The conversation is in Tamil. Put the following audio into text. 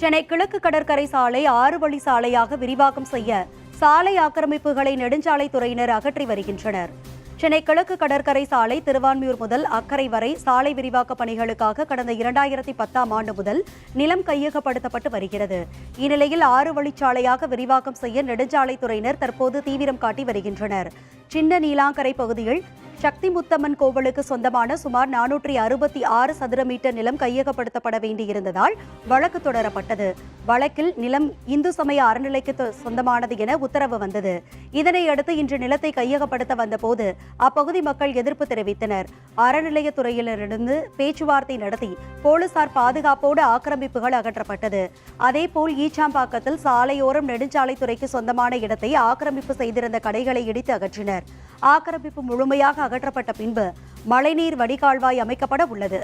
சென்னை கிழக்கு கடற்கரை சாலை 6 வழி சாலையாக விரிவாக்கம் செய்ய சாலை ஆக்கிரமிப்புகளை நெடுஞ்சாலைத்துறையினர் அகற்றி வருகின்றனர். சென்னை கிழக்கு கடற்கரை சாலை திருவான்மியூர் முதல் அக்கரை வரை சாலை விரிவாக்க பணிகளுக்காக கடந்த 2010ஆம் ஆண்டு முதல் நிலம் கையகப்படுத்தப்பட்டு வருகிறது. இந்நிலையில் 6 வழிச்சாலையாக விரிவாக்கம் செய்ய நெடுஞ்சாலைத்துறையினர் தற்போது தீவிரம் காட்டி வருகின்றனர். சின்ன நீலாங்கரை பகுதியில் சக்தி முத்தம்மன் கோவிலுக்கு சொந்தமான சுமார் 466 சதுர மீட்டர் நிலம் கையகப்படுத்தப்பட வேண்டியிருந்ததால் வழக்கு தொடரப்பட்டது. வழக்கில் நிலம் இந்து சமய அறநிலைக்கு சொந்தமானது என உத்தரவு வந்தது. இதனையடுத்து இன்று நிலத்தை கையகப்படுத்த வந்தபோது அப்பகுதி மக்கள் எதிர்ப்பு தெரிவித்தனர். அறநிலையத்துறையினரிடமிருந்து பேச்சுவார்த்தை நடத்தி போலீசார் பாதுகாப்போடு ஆக்கிரமிப்புகள் அகற்றப்பட்டது. அதேபோல் ஈச்சாம்பாக்கத்தில் சாலையோரம் நெடுஞ்சாலைத்துறைக்கு சொந்தமான இடத்தை ஆக்கிரமிப்பு செய்திருந்த கடைகளை இடித்து அகற்றினர். ஆக்கிரமிப்பு முழுமையாக அகற்றப்பட்ட பின்பு மழைநீர் வடிகால்வாய் அமைக்கப்பட உள்ளது.